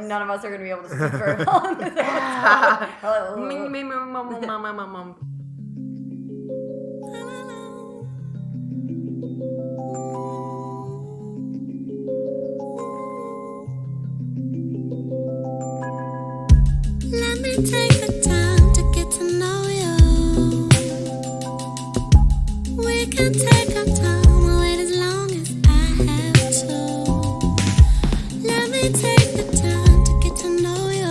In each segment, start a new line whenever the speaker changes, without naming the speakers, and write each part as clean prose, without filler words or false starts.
none of us are going to be able to speak very well in this episode.
Let me take the time to get to know you. We can take our time, I'll wait as long as I have to. Let me take the time to get to know you.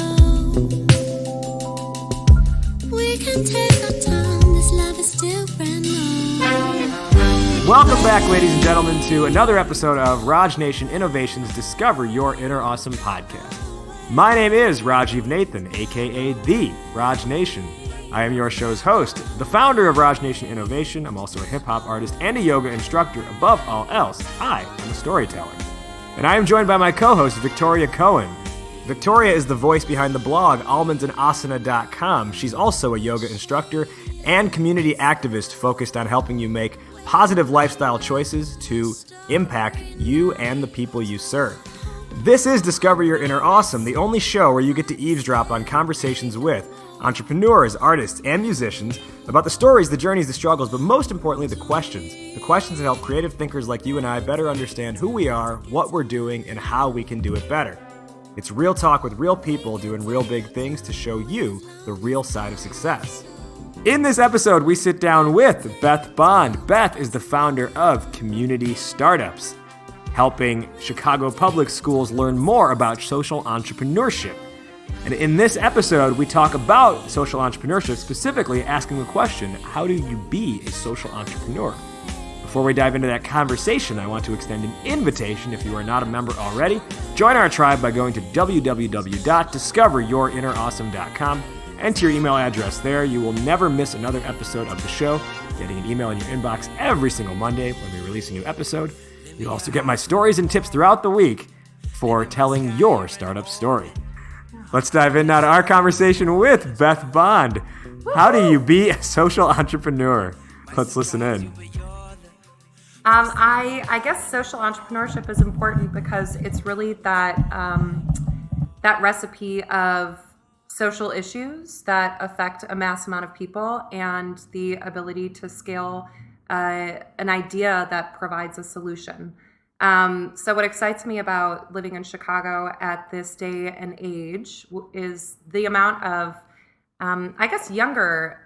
We can take our time, this love is still brand new.
Welcome back, ladies and gentlemen, to another episode of Raj Nation Innovations Discover Your Inner Awesome podcast. My name is Rajiv Nathan, aka The Raj Nation. I am your show's host, the founder of Raj Nation Innovation. I'm also a hip-hop artist and a yoga instructor. Above all else, I am a storyteller. And I am joined by my co-host, Victoria Cohen. Victoria is the voice behind the blog almondsandasana.com. She's also a yoga instructor and community activist focused on helping you make positive lifestyle choices to impact you and the people you serve. This is Discover Your Inner Awesome, the only show where you get to eavesdrop on conversations with entrepreneurs, artists, and musicians about the stories, the journeys, the struggles, but most importantly, the questions. The questions that help creative thinkers like you and I better understand who we are, what we're doing, and how we can do it better. It's real talk with real people doing real big things to show you the real side of success. In this episode, we sit down with Beth Bond. Beth is the founder of Community Startups, helping Chicago public schools learn more about social entrepreneurship. And in this episode, we talk about social entrepreneurship, specifically asking the question, how do you be a social entrepreneur? Before we dive into that conversation, I want to extend an invitation. If you are not a member already, join our tribe by going to www.discoveryourinnerawesome.com. Enter your email address there. You will never miss another episode of the show, getting an email in your inbox every single Monday when we release a new episode. You'll also get my stories and tips throughout the week for telling your startup story. Let's dive in now to our conversation with Beth Bond. How do you be a social entrepreneur? Let's listen in.
I guess social entrepreneurship is important because it's really that recipe of social issues that affect a mass amount of people and the ability to scale an idea that provides a solution. So what excites me about living in Chicago at this day and age is the amount of, younger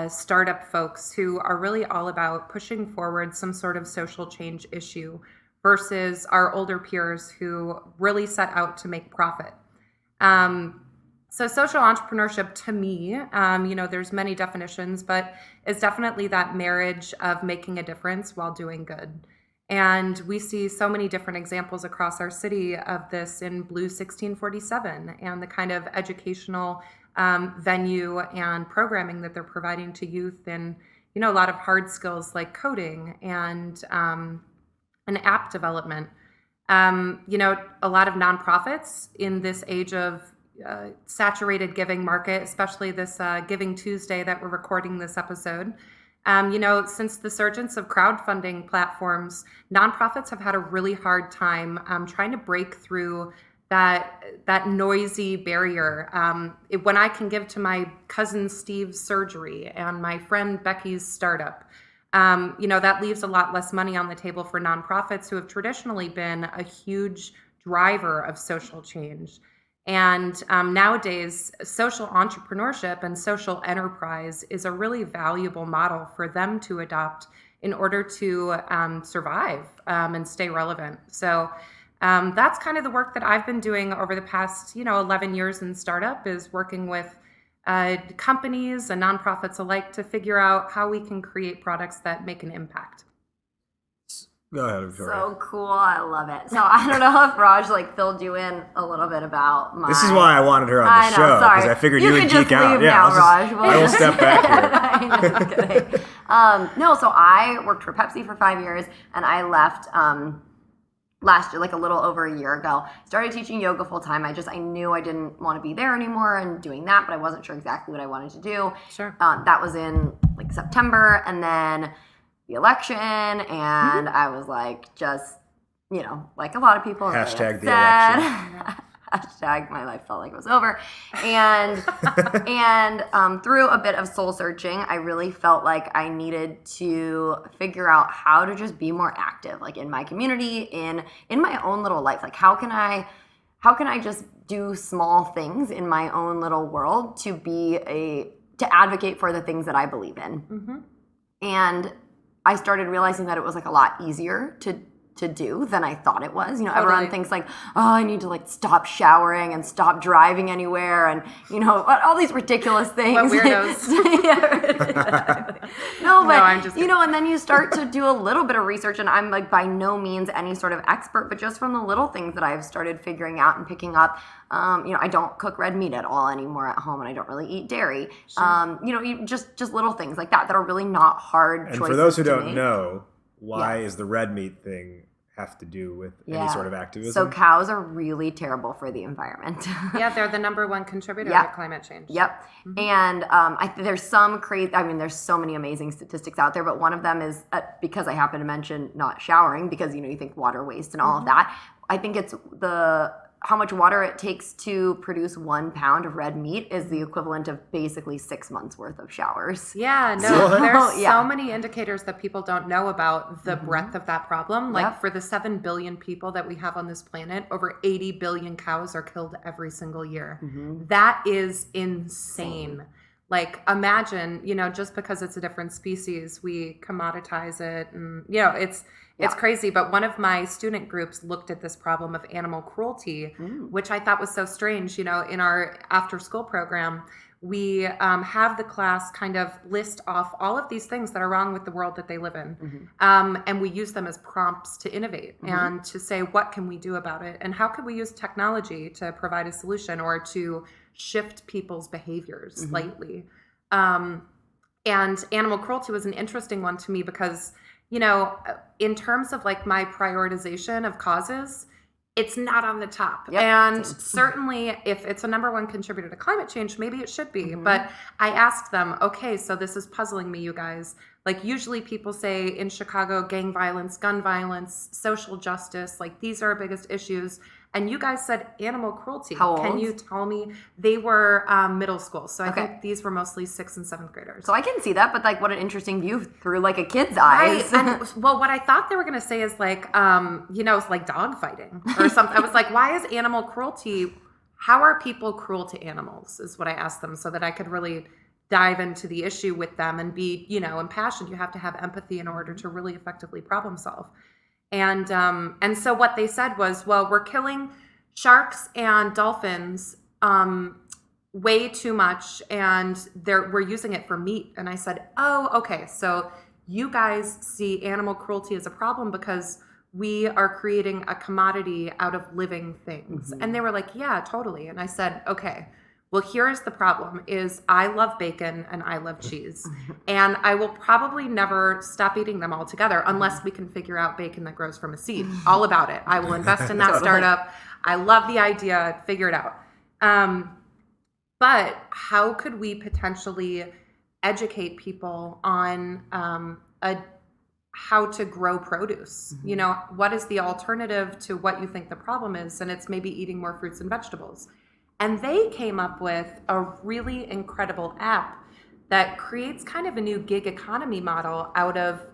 startup folks who are really all about pushing forward some sort of social change issue versus our older peers who really set out to make profit. So social entrepreneurship to me, there's many definitions, but it's definitely that marriage of making a difference while doing good. And we see so many different examples across our city of this in Blue 1647 and the kind of educational venue and programming that they're providing to youth in, a lot of hard skills like coding and app development. A lot of nonprofits in this age of saturated giving market, especially this Giving Tuesday that we're recording this episode. Since the surgence of crowdfunding platforms, nonprofits have had a really hard time trying to break through that noisy barrier. When I can give to my cousin Steve's surgery and my friend Becky's startup, that leaves a lot less money on the table for nonprofits who have traditionally been a huge driver of social change. And nowadays, social entrepreneurship and social enterprise is a really valuable model for them to adopt in order to survive and stay relevant. So that's kind of the work that I've been doing over the past, 11 years in startup, is working with companies and nonprofits alike to figure out how we can create products that make an impact.
Go ahead, Victoria.
So cool. I love it. So I don't know if Raj filled you in a little bit about my...
This is why I wanted her on the show, because I figured you would geek out.
Yeah, Raj.
I will step back here.
I'm just kidding. So I worked for Pepsi for 5 years, and I left last year, like a little over a year ago. Started teaching yoga full time. I knew I didn't want to be there anymore and doing that, but I wasn't sure exactly what I wanted to do.
Sure.
That was in like September, and then the election, and I was like, just, like a lot of people.
Hashtag the election.
Hashtag my life felt like it was over. And through a bit of soul searching, I really felt like I needed to figure out how to just be more active, like in my community, in my own little life. Like how can I just do small things in my own little world to advocate for the things that I believe in.
Mm-hmm.
And I started realizing that it was like a lot easier to do than I thought it was. You know, everyone thinks like, oh, I need to like stop showering and stop driving anywhere and, you know, all these ridiculous things.
What weirdos.
No, but,
I'm just
you know, and then you start to do a little bit of research, and I'm like by no means any sort of expert, but just from the little things that I've started figuring out and picking up, you know, I don't cook red meat at all anymore at home, and I don't really eat dairy.
Sure.
You know, just little things like that are really not hard choices.
And for those who
to
don't
make.
know, why is the red meat thing have to do with any sort of activism?
So cows are really terrible for the environment.
Yeah, they're the number one contributor
Yep.
to climate change.
Yep. And there's some crazy, I mean, there's so many amazing statistics out there, but one of them is, because I happen to mention not showering, because, you know, you think water waste and all of that. I think it's how much water it takes to produce 1 pound of red meat is the equivalent of basically 6 months worth of showers.
Yeah, no,
What?
there's
Yeah.
so many indicators that people don't know about the breadth of that problem. Like
Yep.
for the 7 billion people that we have on this planet, over 80 billion cows are killed every single year. That is insane. Like imagine, you know, just because it's a different species, we commoditize it, and you know, it's crazy. But one of my student groups looked at this problem of animal cruelty, which I thought was so strange. You know, in our after school program, we have the class kind of list off all of these things that are wrong with the world that they live in. And we use them as prompts to innovate and to say, what can we do about it? And how can we use technology to provide a solution or to shift people's behaviors slightly? And animal cruelty was an interesting one to me because, you know, in terms of like my prioritization of causes, it's not on the top.
Yep.
And certainly if it's a number one contributor to climate change, maybe it should be. But I asked them, okay, so this is puzzling me, you guys. Like usually people say in Chicago, gang violence, gun violence, social justice, like these are our biggest issues. And you guys said animal cruelty.
How old?
Can you tell me? They were middle school. So I
Okay.
think these were mostly 6th and 7th graders.
So I can see that, but like what an interesting view through like a kid's eyes.
Right. And well, what I thought they were going to say is like, you know, it's like dog fighting or something. I was like, why is animal cruelty? How are people cruel to animals is what I asked them so that I could really dive into the issue with them and be, you know, impassioned. You have to have empathy in order to really effectively problem solve. And so what they said was, well, we're killing sharks and dolphins way too much, and we're using it for meat. And I said, oh, okay, so you guys see animal cruelty as a problem because we are creating a commodity out of living things. And they were like, yeah, totally. And I said, okay, well, here's the problem is I love bacon and I love cheese. And I will probably never stop eating them altogether unless we can figure out bacon that grows from a seed. All about it. I will invest in that startup. I love the idea. Figure it out. But how could we potentially educate people on how to grow produce? You know, what is the alternative to what you think the problem is? And it's maybe eating more fruits and vegetables. And they came up with a really incredible app that creates kind of a new gig economy model out of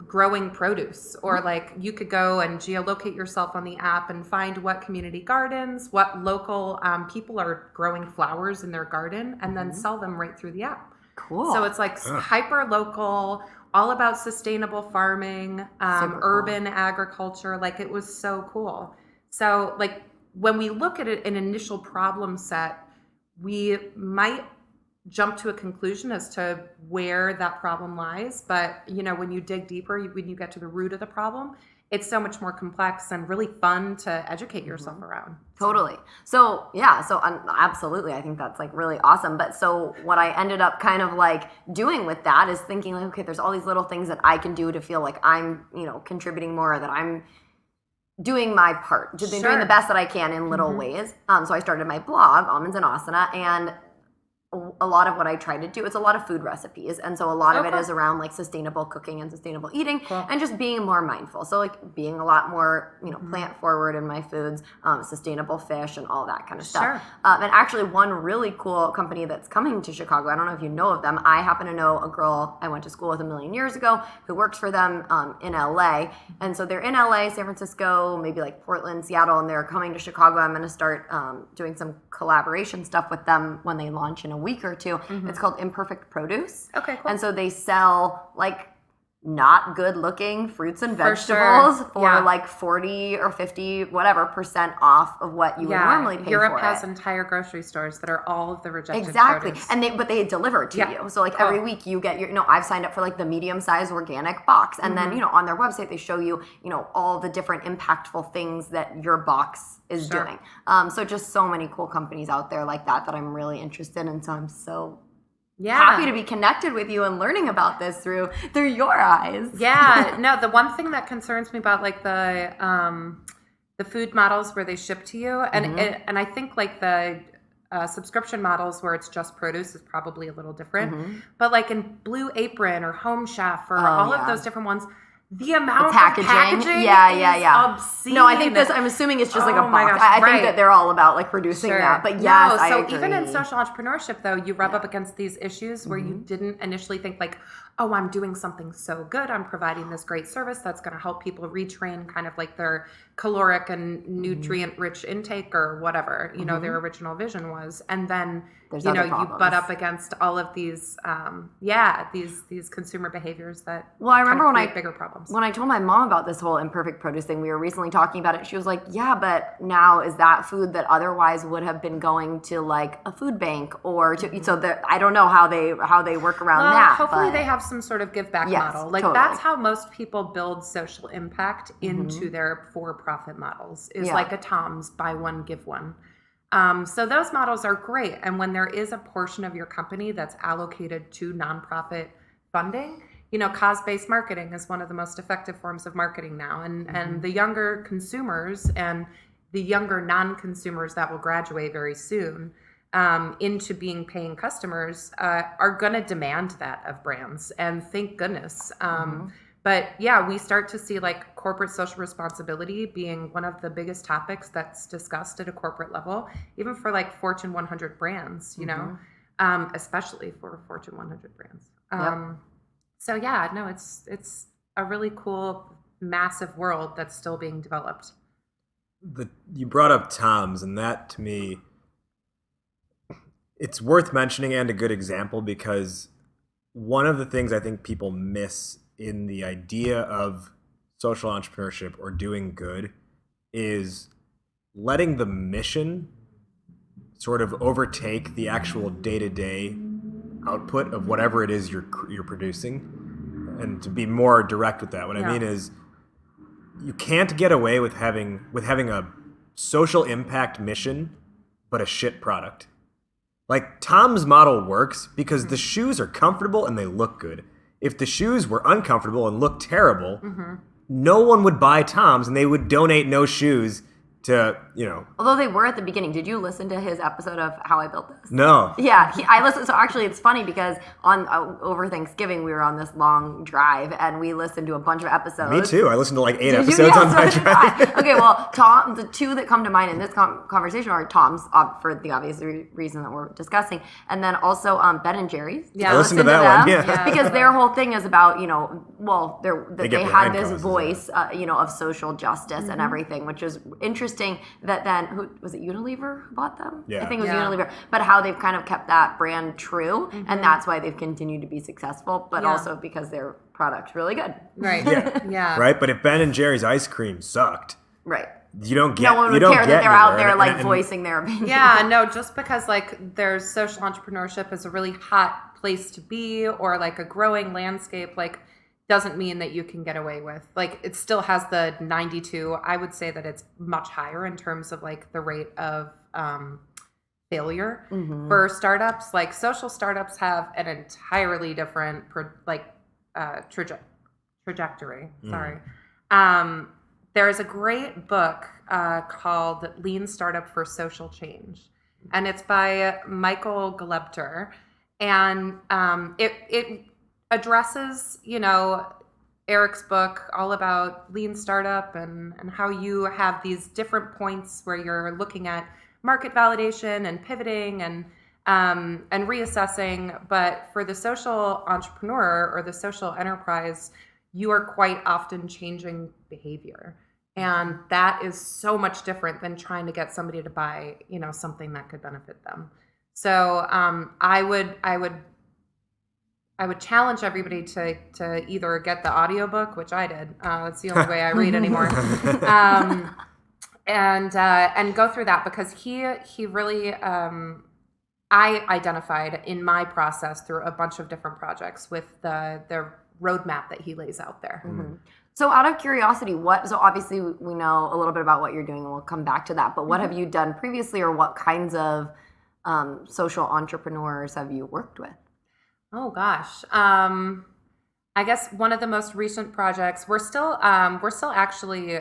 growing produce. Or like you could go and geolocate yourself on the app and find what community gardens, what local people are growing flowers in their garden, and then sell them right through the app.
Cool.
So it's like hyper local, all about sustainable farming, urban agriculture. Like it was so cool. So like when we look at an initial problem set, we might jump to a conclusion as to where that problem lies. But, you know, when you dig deeper, when you get to the root of the problem, it's so much more complex and really fun to educate yourself around.
Totally. So yeah, so absolutely. I think that's like really awesome. But so what I ended up kind of like doing with that is thinking like, okay, there's all these little things that I can do to feel like I'm, you know, contributing more, that I'm doing my part, doing the best that I can in little ways. So I started my blog, Almonds and Asana, and a lot of what I try to do, it's a lot of food recipes. And so a lot of it
Okay.
is around like sustainable cooking and sustainable eating
Cool.
and just being more mindful. So like being a lot more, plant forward in my foods, sustainable fish and all that kind of stuff.
Sure.
And actually one really cool company that's coming to Chicago, I don't know if you know of them. I happen to know a girl I went to school with a million years ago who works for them in LA. And so they're in LA, San Francisco, maybe like Portland, Seattle, and they're coming to Chicago. I'm going to start doing some collaboration stuff with them when they launch in a week or two. It's called Imperfect Produce.
Okay, cool.
And so they sell like not good looking fruits and
For
vegetables
sure.
for
Yeah.
like 40 or 50 whatever percent off of what you would normally pay
Europe
for
has
it.
entire grocery stores that are all of the rejected
Exactly.
produce.
And but they deliver it to
Yeah.
you. So like
Cool.
every week you get your, I've signed up for like the medium-sized organic box. And then, on their website, they show you, all the different impactful things that your box is
Sure.
doing. So just so many cool companies out there like that I'm really interested in. So I'm so happy to be connected with you and learning about this through your eyes.
Yeah, no, the one thing that concerns me about like the food models where they ship to you, and and I think like the subscription models where it's just produce is probably a little different. But like in Blue Apron or Home Chef or all of those different ones, the amount of packaging is obscene.
No, I think I'm assuming it's just like a
Oh my
box.
gosh,
I think
right.
that they're all about like producing that. But yes, I
so
agree.
even in social entrepreneurship though, you rub up against these issues where you didn't initially think like, oh, I'm doing something so good. I'm providing this great service that's going to help people retrain kind of like their caloric and nutrient rich intake or whatever, their original vision was. And then,
There's
you
other
butt
problems.
up against all of these, these consumer behaviors that
Well, I remember when
create bigger problems.
When I told my mom about this whole imperfect produce thing, we were recently talking about it. She was like, yeah, but now is that food that otherwise would have been going to like a food bank or to, so that I don't know how they work around that.
Hopefully
but
they have some sort of give back
Yes,
model. Like
totally.
that's how most people build social impact into their for-profit models is like a Tom's buy one, give one. So those models are great. And when there is a portion of your company that's allocated to nonprofit funding, cause-based marketing is one of the most effective forms of marketing now. And the younger consumers and the younger non-consumers that will graduate very soon into being paying customers are going to demand that of brands. And thank goodness. But yeah, we start to see like corporate social responsibility being one of the biggest topics that's discussed at a corporate level, even for like Fortune 100 brands, especially for Fortune 100 brands. So yeah, no, it's a really cool, massive world that's still being developed.
You brought up Tom's, and that to me, it's worth mentioning and a good example because one of the things I think people miss in the idea of social entrepreneurship or doing good is letting the mission sort of overtake the actual day-to-day output of whatever it is you're producing. And to be more direct with that, what I mean is you can't get away with having a social impact mission but a shit product. Like Tom's model works because the shoes are comfortable and they look good. If the shoes were uncomfortable and looked terrible, no one would buy Tom's and they would donate no shoes to,
Although they were at the beginning. Did you listen to his episode of How I Built This?
No.
Yeah, I listened. So actually, it's funny because over Thanksgiving we were on this long drive and we listened to a bunch of episodes.
Me too. I listened to like 8
Did you?
episodes
Yeah,
on my
so did
drive.
I. Okay, well, Tom, the two that come to mind in this conversation are Tom's for the obvious reason that we're discussing, and then also Ben and Jerry's.
Yeah.
I listened to that one, yeah.
Because their whole thing is about they
get
had
brand
this
causes,
voice, of social justice and everything, which is interesting. That then who was it? Unilever who bought them?
Yeah.
I think it was
Yeah.
Unilever. But how they've kind of kept that brand true, and that's why they've continued to be successful. But also because their product's really good.
Right.
Yeah. Right? But if Ben and Jerry's ice cream sucked,
Right.
you don't get
No one
you
would
don't
care
get
that they're out
anywhere.
there
And-
voicing their opinion.
Yeah, no, just because like there's social entrepreneurship is a really hot place to be or like a growing landscape, like doesn't mean that you can get away with. Like it still has the 92. I would say that it's much higher in terms of like the rate of failure for startups. Like social startups have an entirely different trajectory. Sorry. There is a great book called Lean Startup for Social Change. and it's by Michael Galebter. And it addresses, Eric's book all about lean startup and how you have these different points where you're looking at market validation and pivoting and reassessing. But for the social entrepreneur or the social enterprise, you are quite often changing behavior. And that is so much different than trying to get somebody to buy, something that could benefit them. So I would challenge everybody to either get the audiobook, which I did. That's the only way I read anymore. And go through that, because he really I identified in my process through a bunch of different projects with the roadmap that he lays out there.
Mm-hmm. So out of curiosity, so obviously we know a little bit about what you're doing, and we'll come back to that, but what have you done previously, or what kinds of social entrepreneurs have you worked with?
Oh gosh. I guess one of the most recent projects, we're still actually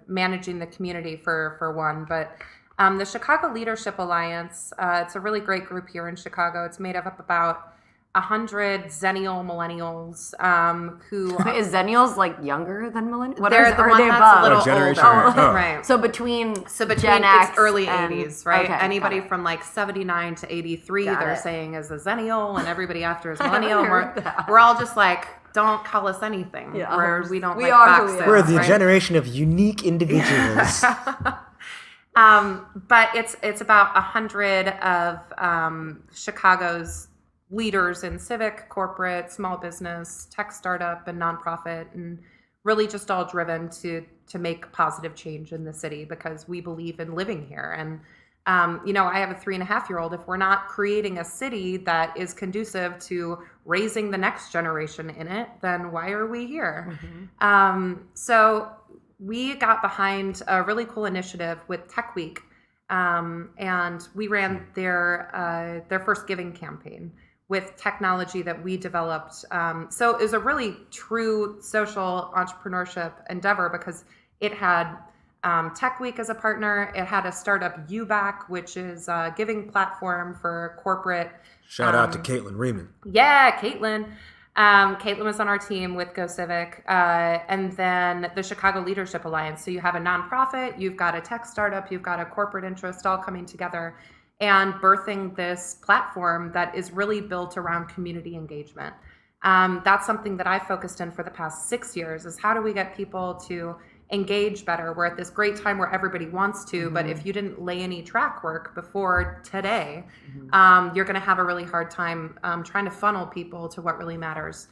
managing the community for one, but the Chicago Leadership Alliance, it's a really great group here in Chicago. It's made up about 100 Zennial millennials who...
Is Zennials like younger than millennials?
They're the one that's a little
generation?
older.
Oh.
Right.
So between
Gen
X
it's early
and,
80s, right?
Okay,
Anybody from like 79 to 83, they're saying is a Zennial, and everybody after is millennial. We're all just like, don't call us anything.
Yeah.
We don't
We
like
are who
boxes.
we are.
We're the
right?
generation of unique individuals.
But it's about 100 of Chicago's leaders in civic, corporate, small business, tech startup, and nonprofit, and really just all driven to make positive change in the city, because we believe in living here. And I have a 3.5-year-old. If we're not creating a city that is conducive to raising the next generation in it, then why are we here? Mm-hmm. So we got behind a really cool initiative with Tech Week, and we ran their first giving campaign with technology that we developed. So it was a really true social entrepreneurship endeavor, because it had Tech Week as a partner. It had a startup UBack, which is a giving platform for corporate.
Shout out to Caitlin Riemann.
Yeah, Caitlin. Caitlin was on our team with Go Civic. And then the Chicago Leadership Alliance. So you have a nonprofit, you've got a tech startup, you've got a corporate interest all coming together and birthing this platform that is really built around community engagement. That's something that I focused in for the past 6 years, is how do we get people to engage better? We're at this great time where everybody wants to, mm-hmm. but if you didn't lay any track work before today, mm-hmm. You're going to have a really hard time trying to funnel people to what really matters.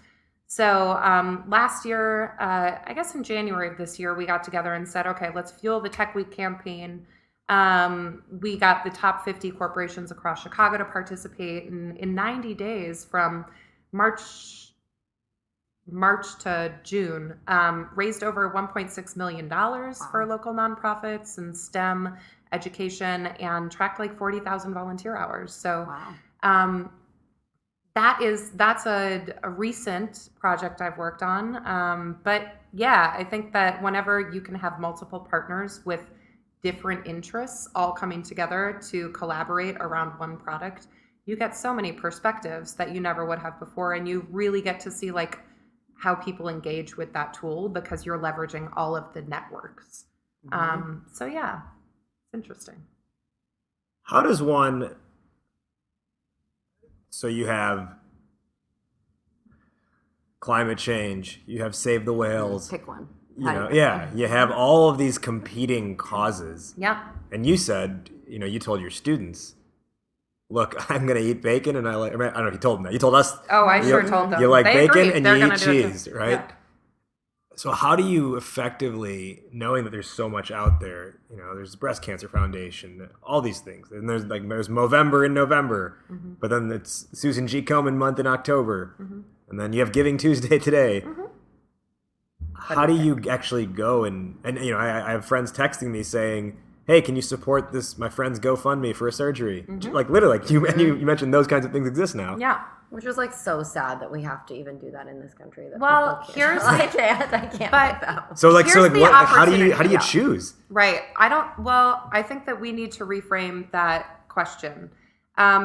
So last year, I guess in January of this year, we got together and said, okay, let's fuel the Tech Week campaign. We got the top 50 corporations across Chicago to participate in 90 days from March to June, raised over $1.6 million for local nonprofits and STEM education, and tracked like 40,000 volunteer hours. So that's a recent project I've worked on. But yeah, I think that whenever you can have multiple partners with different interests all coming together to collaborate around one product, you get so many perspectives that you never would have before, and you really get to see like how people engage with that tool, because you're leveraging all of the networks. Mm-hmm. So yeah, it's interesting.
How does one, so you have climate change, you have Save the Whales.
Pick one.
You have all of these competing causes.
Yeah.
And you said, you told your students, look, I'm going to eat bacon, and I don't know if you told them that. You told us.
Oh, I sure told them.
You like
they
bacon
agreed.
and
They're
you eat cheese, right?
Yeah.
So how do you effectively, knowing that there's so much out there, there's the Breast Cancer Foundation, all these things, and there's Movember in November, mm-hmm. but then it's Susan G. Komen month in October, mm-hmm. and then you have Giving Tuesday today. Mm-hmm. How do you actually go and I have friends texting me saying, hey, can you support this? My friend's GoFundMe for a surgery. Mm-hmm. Like literally, you mentioned those kinds of things exist now.
Yeah.
Which is like so sad that we have to even do that in this country. That
here's
I can't. But
so how do you choose?
Right. I think that we need to reframe that question.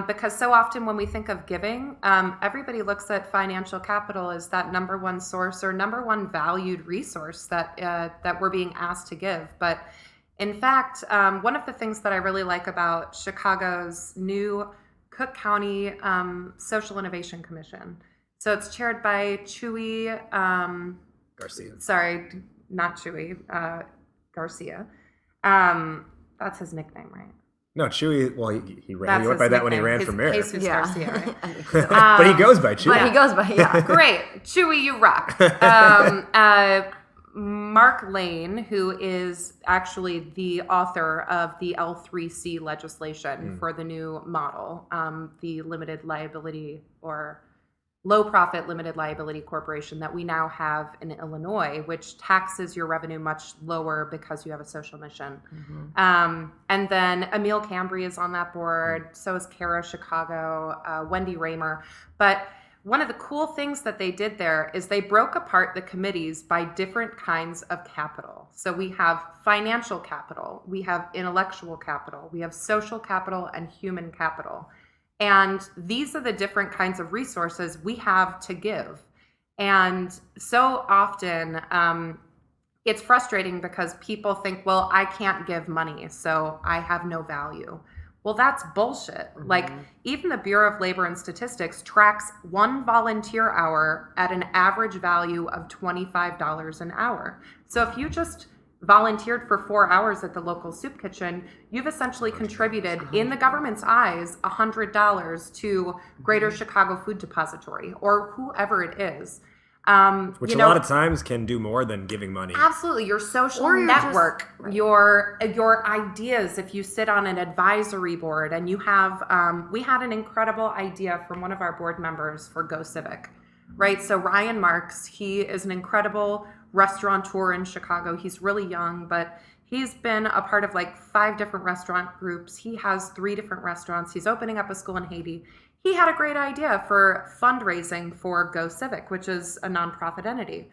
Because so often when we think of giving, everybody looks at financial capital as that number one source or number one valued resource that we're being asked to give. But in fact, one of the things that I really like about Chicago's new Cook County Social Innovation Commission. So it's chaired by Chewy
Garcia.
Sorry, not Chewy, Garcia. That's his nickname, right?
No, Chewy. Well, he went by that when he ran for mayor.
Jesus Garcia, right?
I think so.
But he goes by Chewy.
But he goes by, yeah.
Great. Chewy, you rock. Mark Lane, who is actually the author of the L3C legislation for the new model, the limited liability or low profit limited liability corporation that we now have in Illinois, which taxes your revenue much lower because you have a social mission. And then Emil Cambry is on that board. So is Kara Chicago, Wendy Raymer. But one of the cool things that they did there is they broke apart the committees by different kinds of capital. So we have financial capital, we have intellectual capital, we have social capital and human capital. And these are the different kinds of resources we have to give. And so often it's frustrating because people think, well, I can't give money, so I have no value. Well, that's bullshit. Like, even the Bureau of Labor and Statistics tracks one volunteer hour at an average value of $25 an hour. So if you just volunteered for 4 hours at the local soup kitchen, you've essentially contributed, in the government's eyes, $100 to Greater Chicago Food Depository or whoever it is.
Which a lot of times can do more than giving money.
Absolutely. Your social
Or you're
network,
just- right.
your ideas, if you sit on an advisory board and you have, we had an incredible idea from one of our board members for Go Civic, right? So Ryan Marks, he is an incredible restaurateur in Chicago. He's really young, but he's been a part of like 5 different restaurant groups. He has 3 different restaurants. He's opening up a school in Haiti. He had a great idea for fundraising for Go Civic, which is a nonprofit entity.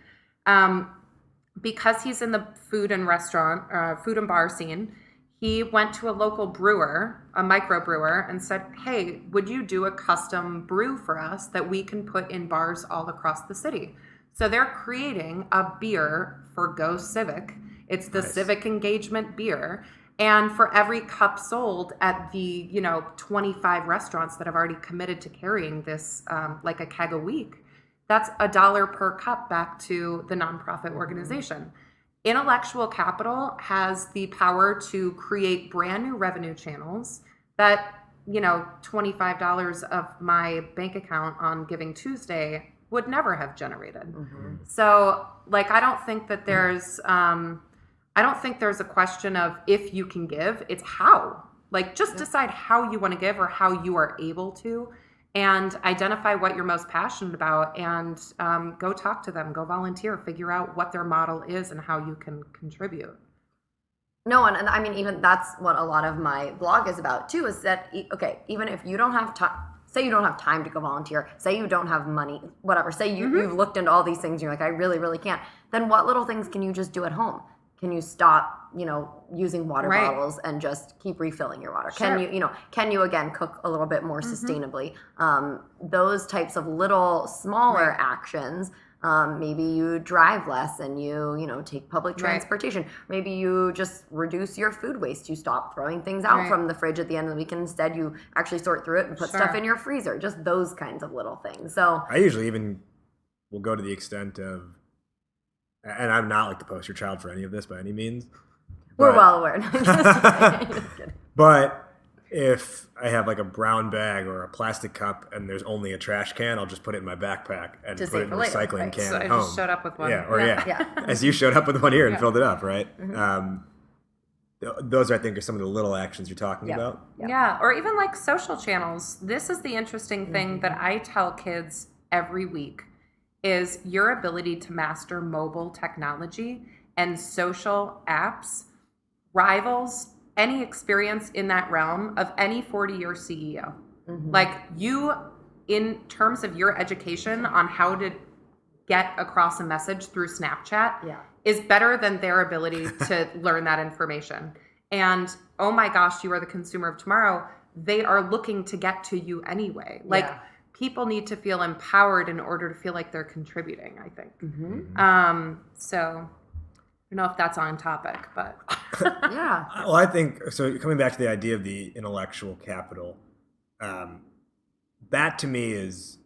Because he's in the food and bar scene, he went to a local brewer, a microbrewer, and said, hey, would you do a custom brew for us that we can put in bars all across the city? So they're creating a beer for Go Civic. It's the Civic Engagement beer. And for every cup sold at the 25 restaurants that have already committed to carrying this, like a keg a week, that's $1 per cup back to the nonprofit organization. Intellectual capital has the power to create brand new revenue channels that, $25 of my bank account on Giving Tuesday would never have generated. So, I don't think that there's a question of if you can give, it's how. Just decide how you want to give or how you are able to, and identify what you're most passionate about, and go talk to them, go volunteer, figure out what their model is and how you can contribute.
No, and I mean, even that's what a lot of my blog is about too, is that, okay, even if you don't have time, say you don't have time to go volunteer, say you don't have money, whatever, say you've looked into all these things and you're like, I really, really can't, then what little things can you just do at home? Can you stop, using water bottles and just keep refilling your water?
Sure.
Can you again cook a little bit more sustainably? Those types of little smaller actions. Maybe you drive less and you take public transportation. Maybe you just reduce your food waste. You stop throwing things out from the fridge at the end of the week. Instead, you actually sort through it and put stuff in your freezer. Just those kinds of little things. So
I usually even will go to the extent of, and I'm not like the poster child for any of this by any means.
We're well aware. Just kidding.
But if I have like a brown bag or a plastic cup and there's only a trash can, I'll just put it in my backpack and
To
put
save
it in
for
a
later,
recycling
right.
can
So
at
I
home.
just showed up with one.
Yeah.
As you showed up with one here and filled it up, right? Those, I think, are some of the little actions you're talking about.
Yeah, or even like social channels. This is the interesting thing that I tell kids every week is your ability to master mobile technology and social apps rivals any experience in that realm of any 40-year CEO. Like you, in terms of your education on how to get across a message through Snapchat is better than their ability to learn that information. And oh my gosh, you are the consumer of tomorrow. they are looking to get to you anyway. Like
Yeah.
people need to feel empowered in order to feel like they're contributing, I think. So I don't know if that's on topic, but
Yeah.
Well, I think so. Coming back to the idea of the intellectual capital, that to me is,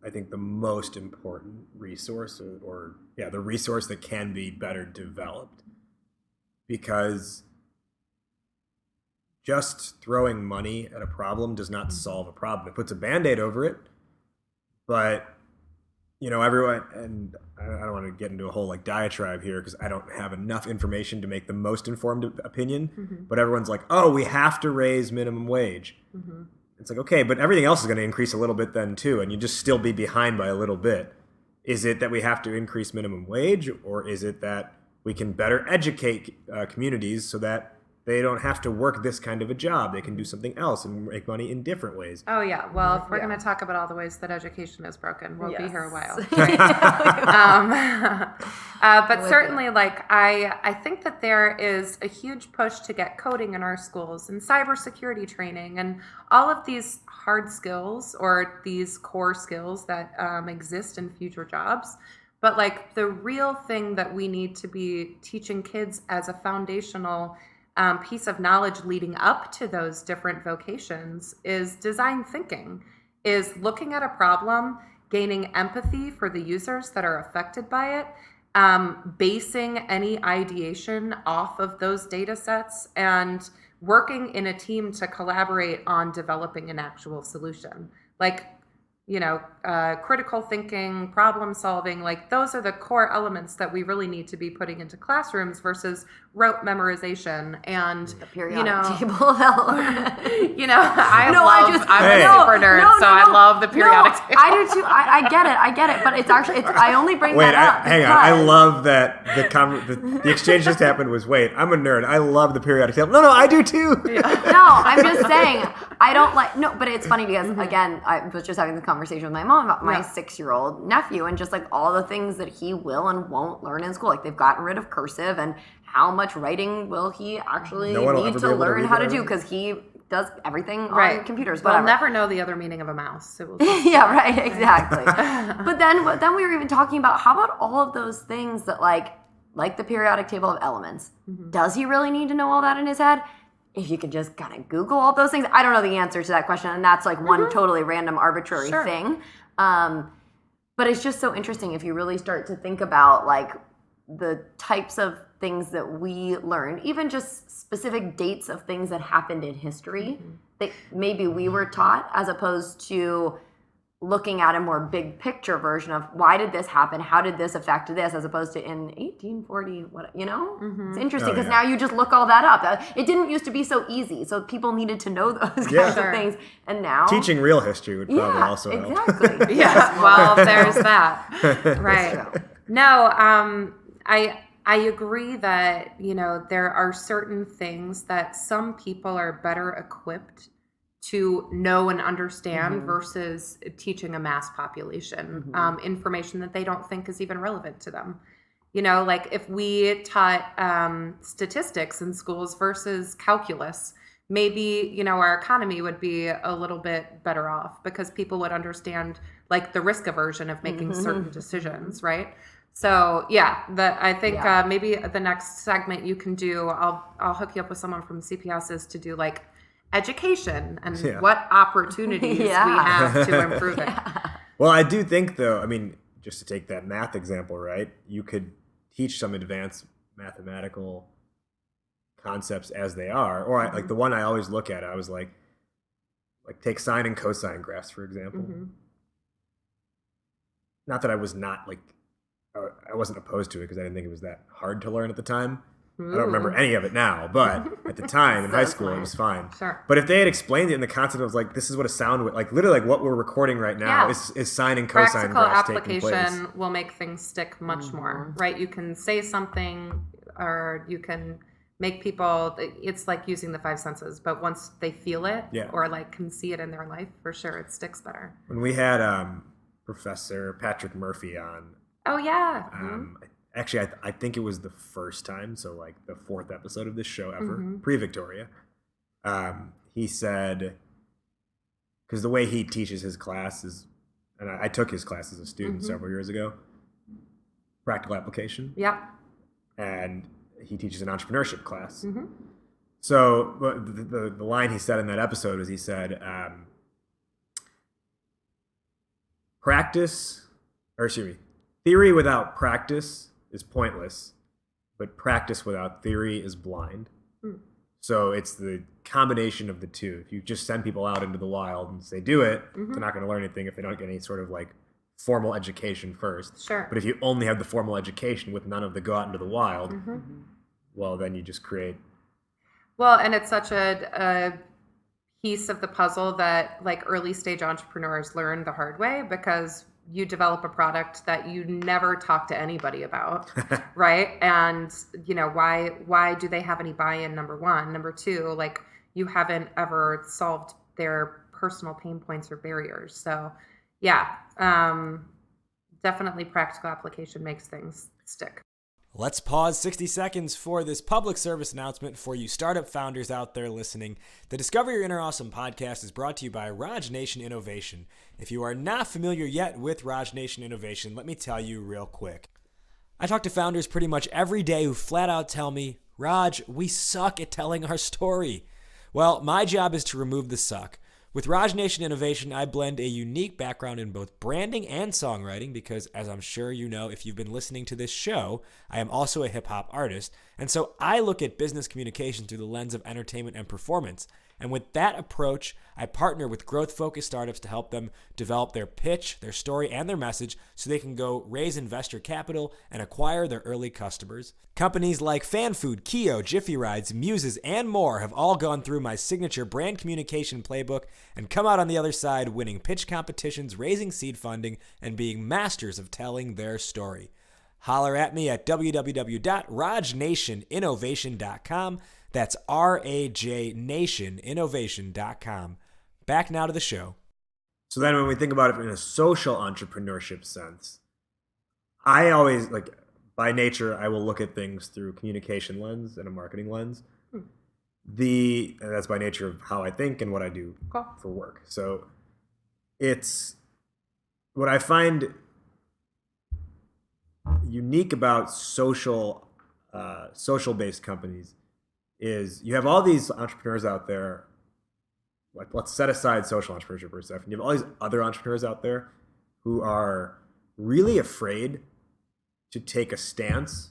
I think, the most important resource, or the resource that can be better developed, because just throwing money at a problem does not solve a problem. It puts a Band-Aid over it, but everyone, and I don't want to get into a whole diatribe here because I don't have enough information to make the most informed opinion, but everyone's like, oh, we have to raise minimum wage. It's like, okay, but everything else is going to increase a little bit then too, and you just still be behind by a little bit. Is it that we have to increase minimum wage, or is it that we can better educate communities so that they don't have to work this kind of a job? They can do something else and make money in different ways.
oh yeah. Well, if we're going to talk about all the ways that education is broken, we'll be here a while. But certainly, I think that there is a huge push to get coding in our schools and cybersecurity training and all of these hard skills or these core skills that exist in future jobs. But the real thing that we need to be teaching kids as a foundational piece of knowledge leading up to those different vocations is design thinking, is looking at a problem, gaining empathy for the users that are affected by it, basing any ideation off of those data sets, and working in a team to collaborate on developing an actual solution. Critical thinking, problem solving, those are the core elements that we really need to be putting into classrooms versus rote memorization and
The periodic table of elements.
I'm
Hey.
a super nerd, I love the periodic table.
I do too. I get it. But it's actually, I only bring
Wait,
that up.
hang on. I
because-
love that the exchange just happened was, wait, I'm a nerd. I love the periodic table. No, I do too.
No, I'm just saying, I don't but it's funny because, again, I was just having this conversation with my mom about my 6-year-old nephew and just all the things that he will and won't learn in school. They've gotten rid of cursive, and how much writing will he actually
No one will
need
ever be
to
able to
learn
read
how to
that,
do,
right?
because he does everything
Right.
on computers.
We'll
Whatever.
never know the other meaning of a mouse. It will
Yeah, right, exactly. But then we were even talking about, how about all of those things that like the periodic table of elements? Does he really need to know all that in his head? If you could just kind of Google all those things. I don't know the answer to that question, and that's one totally random, arbitrary thing. But it's just so interesting if you really start to think about the types of things that we learned, even just specific dates of things that happened in history that maybe we were taught, as opposed to looking at a more big picture version of why did this happen, how did this affect this, as opposed to in 1840, it's interesting because now you just look all that up. It didn't used to be so easy, so people needed to know those kinds of things, and now
Teaching real history would probably also help.
exactly.
Yeah, well, there's that. Right. No, I agree that, there are certain things that some people are better equipped to know and understand versus teaching a mass population information that they don't think is even relevant to them. If we taught statistics in schools versus calculus, maybe, our economy would be a little bit better off because people would understand the risk aversion of making certain decisions, right? So I think maybe the next segment you can do, I'll hook you up with someone from CPS, is to do education and what opportunities we have to improve it.
Well, I do think, though, just to take that math example, right? You could teach some advanced mathematical concepts as they are, or the one I always look at, I was like take sine and cosine graphs, for example. Not that I was not I wasn't opposed to it because I didn't think it was that hard to learn at the time. I don't remember any of it now, but at the time in high school, it was fine.
Sure.
But if they had explained it in the concept of this is what a sound would literally what we're recording right now is sine and cosine
Practical
graphs taking place.
application will make things stick much more, right? You can say something, or you can make people, it's like using the 5 senses, but once they feel it or can see it in their life, for sure, it sticks better.
When we had Professor Patrick Murphy on,
Oh yeah.
actually, I think it was the first time, so the 4th episode of this show ever, pre-Victoria. he said, because the way he teaches his class is, and I took his class as a student several years ago, practical application.
Yep.
And he teaches an entrepreneurship class. So the line he said in that episode was, he said, theory without practice is pointless, but practice without theory is blind. So it's the combination of the two. If you just send people out into the wild and say, do it, they're not going to learn anything if they don't get any sort of like formal education first.
Sure.
But if you only have the formal education with none of the go out into the wild, well, then you just create.
Well, and it's such a piece of the puzzle that like early stage entrepreneurs learn the hard way, because you develop a product that you never talk to anybody about, right? And why do they have any buy-in? Number one. Number two, like you haven't ever solved their personal pain points or barriers. So yeah, definitely practical application makes things stick.
Let's pause 60 seconds for this public service announcement for you startup founders out there listening. The Discover Your Inner Awesome podcast is brought to you by Raj Nation Innovation. If you are not familiar yet with Raj Nation Innovation, let me tell you real quick. I talk to founders pretty much every day who flat out tell me, Raj, we suck at telling our story. Well, my job is to remove the suck. With Raj Nation Innovation, I blend a unique background in both branding and songwriting because, as I'm sure you know if you've been listening to this show, I am also a hip-hop artist, and so I look at business communication through the lens of entertainment and performance. And with that approach, I partner with growth-focused startups to help them develop their pitch, their story, and their message so they can go raise investor capital and acquire their early customers. Companies like FanFood, Keo, Jiffy Rides, Muses, and more have all gone through my signature brand communication playbook and come out on the other side winning pitch competitions, raising seed funding, and being masters of telling their story. Holler at me at www.rajnationinnovation.com. That's rajnationinnovation.com. Back now to the show. So then when we think about it in a social entrepreneurship sense, I always, like, by nature, I will look at things through a communication lens and a marketing lens. And that's by nature of how I think and what I do for work. So it's what I find unique about social-based companies is you have all these entrepreneurs out there. Like, let's set aside social entrepreneurship for a second. You have all these other entrepreneurs out there who are really afraid to take a stance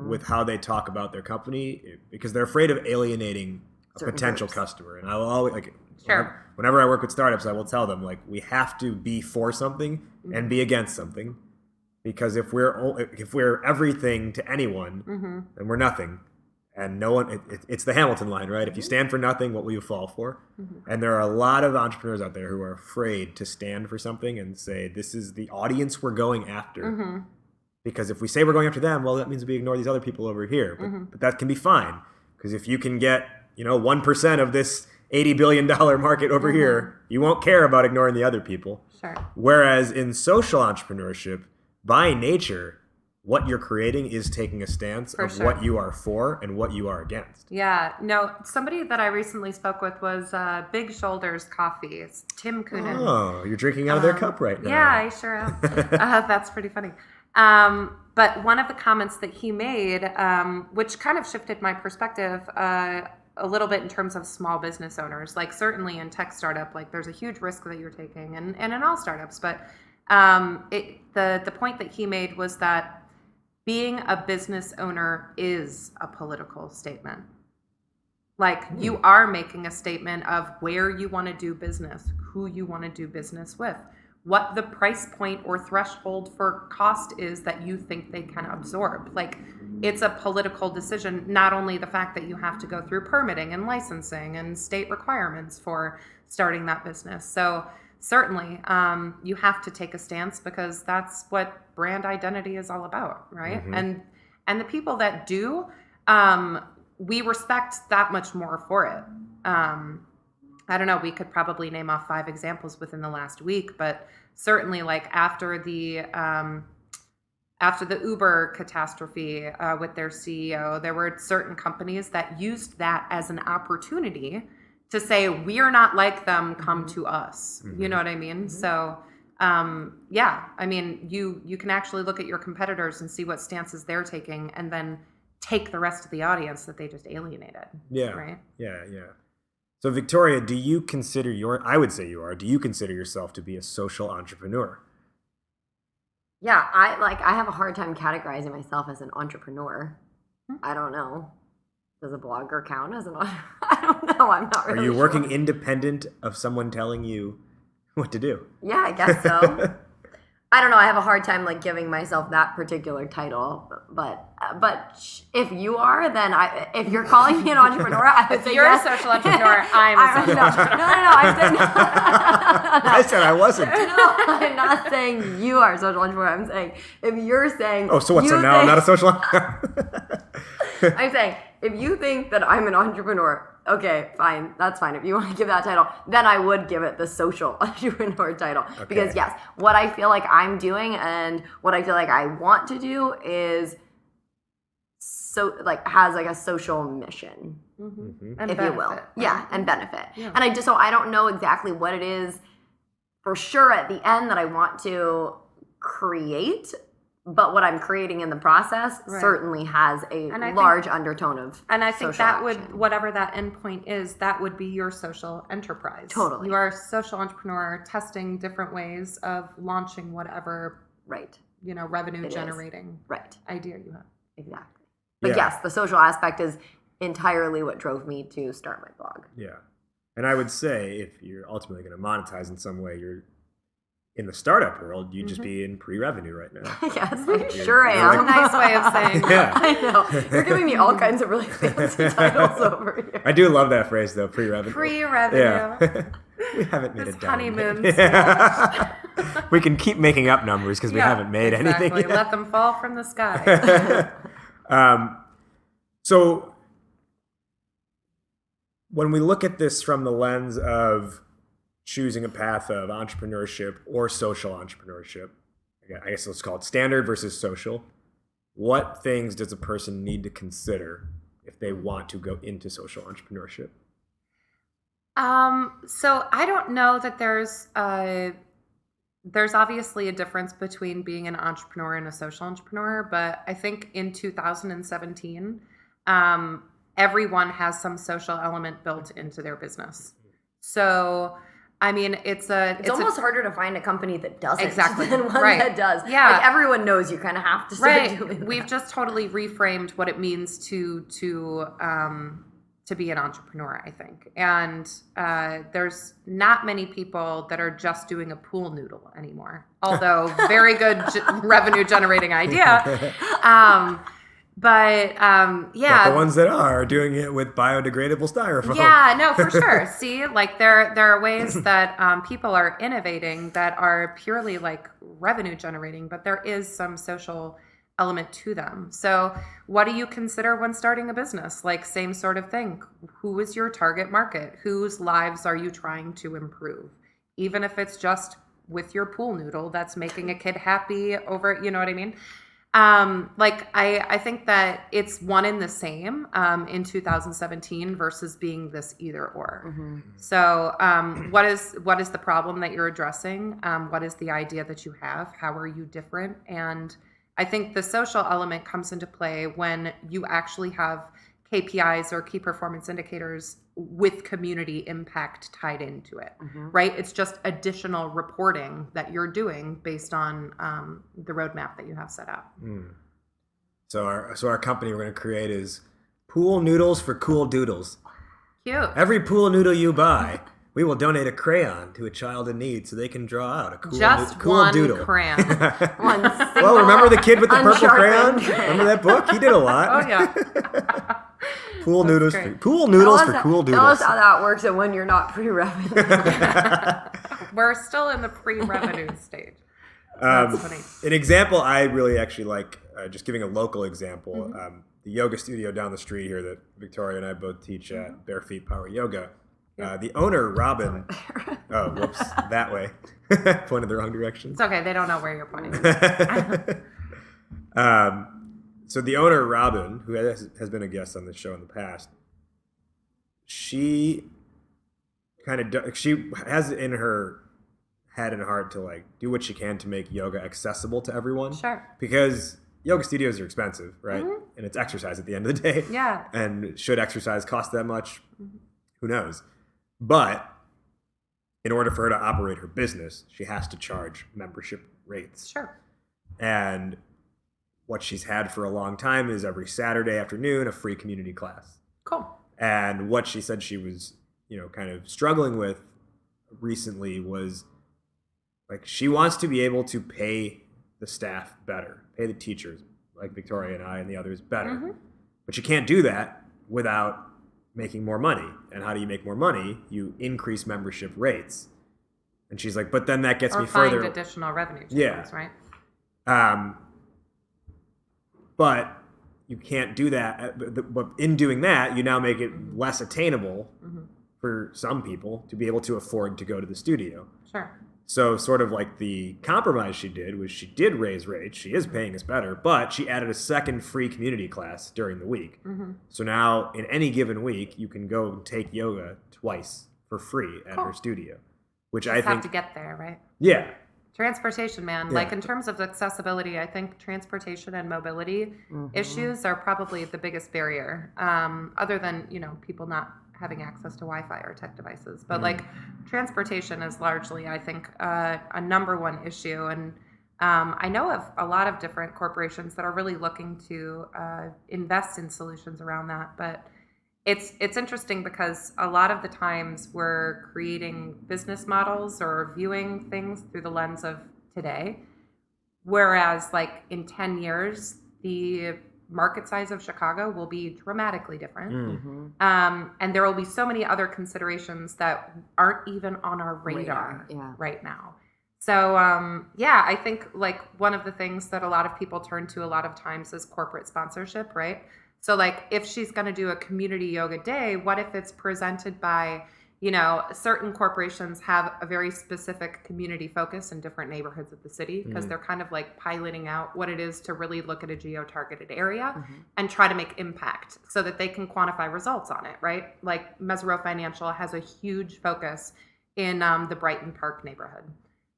with how they talk about their company because they're afraid of alienating a potential customer. And I will always, like, whenever I work with startups, I will tell them, like, we have to be for something and be against something, because if we're everything to anyone, then we're nothing. And no one, it's the Hamilton line, right? If you stand for nothing, what will you fall for? And there are a lot of entrepreneurs out there who are afraid to stand for something and say, this is the audience we're going after. Because if we say we're going after them, well, that means we ignore these other people over here. But that can be fine. Because if you can get, 1% of this $80 billion market over here, you won't care about ignoring the other people.
Sure.
Whereas in social entrepreneurship, by nature, what you're creating is taking a stance of what you are for and what you are against.
Yeah. No, somebody that I recently spoke with was Big Shoulders Coffee. It's Tim Coonan.
Oh, you're drinking out of their cup right now.
Yeah, I sure am. That's pretty funny. But one of the comments that he made, which kind of shifted my perspective a little bit in terms of small business owners, like certainly in tech startup, like there's a huge risk that you're taking and in all startups. But the point that he made was that being a business owner is a political statement. Like you are making a statement of where you want to do business, who you want to do business with, what the price point or threshold for cost is that you think they can absorb. Like it's a political decision, not only the fact that you have to go through permitting and licensing and state requirements for starting that business. So certainly you have to take a stance because that's what brand identity is all about, right? And the people that do, we respect that much more for it. I don't know, we could probably name off 5 examples within the last week, but certainly like after the Uber catastrophe with their CEO, there were certain companies that used that as an opportunity to say we are not like them, come to us. You know what I mean? So yeah, I mean, you can actually look at your competitors and see what stances they're taking, and then take the rest of the audience that they just alienated.
Yeah.
Right.
Yeah. So Victoria, do you consider I would say you are, do you consider yourself to be a social entrepreneur?
Yeah, I have a hard time categorizing myself as an entrepreneur. I don't know. Does a blogger count as an I don't know. I'm not really
Are you
sure.
working independent of someone telling you what to do?
Yeah, I guess so. I don't know. I have a hard time like giving myself that particular title, but if you are, then if you're calling me an entrepreneur, I would say
You're
yes.
a social entrepreneur. I'm a social entrepreneur.
No. I said no.
I said I wasn't.
No, I'm not saying you are a social entrepreneur. I'm saying if you're saying
Oh, so what? So now I'm not a social entrepreneur?
I'm saying if you think that I'm an entrepreneur, okay, fine, that's fine. If you want to give that title, then I would give it the social entrepreneur title.
Okay.
Because yes, what I feel like I'm doing and what I feel like I want to do is has like a social mission,
And
if
benefit.
you will. Yeah, and benefit.
Yeah.
And I don't know exactly what it is for sure at the end that I want to create. But what I'm creating in the process certainly has a large undertone of
And I think
social
that
action.
would, whatever that endpoint is, that would be your social enterprise.
Totally.
You are a social entrepreneur testing different ways of launching whatever,
Right.
revenue
It is.
generating
Right.
idea you have.
Exactly. But
Yeah.
yes, the social aspect is entirely what drove me to start my blog.
Yeah. And I would say if you're ultimately going to monetize in some way, you're in the startup world, you'd just be in pre-revenue right now.
Yes, I sure
you're
am.
Nice way of saying
Yeah.
I know. You're giving me all kinds of really fancy titles over here.
I do love that phrase though, pre-revenue.
pre-revenue.
Yeah. We haven't made
This
a dime.
honeymoon
Yeah. We can keep making up numbers because we haven't made anything
exactly.
yet.
Let them fall from the sky.
So when we look at this from the lens of choosing a path of entrepreneurship or social entrepreneurship, I guess let's call it standard versus social, what things does a person need to consider if they want to go into social entrepreneurship?
So I don't know that there's obviously a difference between being an entrepreneur and a social entrepreneur, but I think in 2017, everyone has some social element built into their business. So, I mean, it's
almost harder to find a company that doesn't
Exactly.
than one
Right.
that does.
Yeah.
Like everyone knows you kind of have to start doing that.
We've just totally reframed what it means to be an entrepreneur, I think. And there's not many people that are just doing a pool noodle anymore, although very good revenue generating idea. But
But the ones that are doing it with biodegradable styrofoam.
Yeah, no, for sure. See, like there are ways that people are innovating that are purely like revenue generating, but there is some social element to them. So what do you consider when starting a business? Like same sort of thing. Who is your target market? Whose lives are you trying to improve? Even if it's just with your pool noodle that's making a kid happy over, you know what I mean? I think that it's one in the same in 2017 versus being this either or. So what is the problem that you're addressing? What is the idea that you have? How are you different? And I think the social element comes into play when you actually have KPIs or key performance indicators with community impact tied into it, right? It's just additional reporting that you're doing based on the roadmap that you have set up.
So our company we're going to create is Pool Noodles for Cool Doodles.
Cute.
Every pool noodle you buy, we will donate a crayon to a child in need so they can draw out a cool
one
doodle.
crayon.
One
Well, remember the kid with the purple crayon?
unsharpened crayon.
Remember that book? He did a lot.
Oh yeah.
Pool noodles for
great.
cool noodles
Tell
for
us
cool
Tell us
doodles.
how that works and when you're not pre-revenue.
We're still in the pre-revenue stage. That's funny.
An example I really actually like, just giving a local example, the yoga studio down the street here that Victoria and I both teach at Bare Feet Power Yoga. The owner, Robin, oh, whoops, that way. Pointed the wrong direction.
It's okay. They don't know where you're pointing.
So the owner, Robin, who has been a guest on this show in the past, she kind of she has it in her head and heart to like do what she can to make yoga accessible to everyone.
Sure.
Because yoga studios are expensive, right? And it's exercise at the end of the day.
Yeah.
And should exercise cost that much? Who knows? But in order for her to operate her business, she has to charge membership rates.
Sure.
And what she's had for a long time is every Saturday afternoon a free community class.
Cool.
And what she said she was, kind of struggling with recently was like she wants to be able to pay the staff better, pay the teachers like Victoria and I and the others better. But you can't do that without making more money. And how do you make more money? You increase membership rates. And she's like, but then that gets
or
me
find
further.
Additional revenue
Yeah.
channels, right?
But you can't do that. But in doing that, you now make it less attainable for some people to be able to afford to go to the studio.
Sure.
So sort of like the compromise she did was she did raise rates. She is paying us better, but she added a second free community class during the week. So now in any given week, you can go and take yoga twice for free at her studio, which I think
have to get there, right?
Yeah.
Transportation, man.
Yeah.
Like in terms of accessibility, I think transportation and mobility issues are probably the biggest barrier, other than, people not having access to Wi-Fi or tech devices. But like transportation is largely, I think, a number one issue. And I know of a lot of different corporations that are really looking to invest in solutions around that. But it's interesting because a lot of the times we're creating business models or viewing things through the lens of today, whereas like in 10 years, the market size of Chicago will be dramatically different. And there will be so many other considerations that aren't even on our radar right now. So, I think like one of the things that a lot of people turn to a lot of times is corporate sponsorship, right? So like if she's going to do a community yoga day, what if it's presented by, certain corporations have a very specific community focus in different neighborhoods of the city because they're kind of like piloting out what it is to really look at a geo-targeted area and try to make impact so that they can quantify results on it, right? Like Mesero Financial has a huge focus in the Brighton Park neighborhood.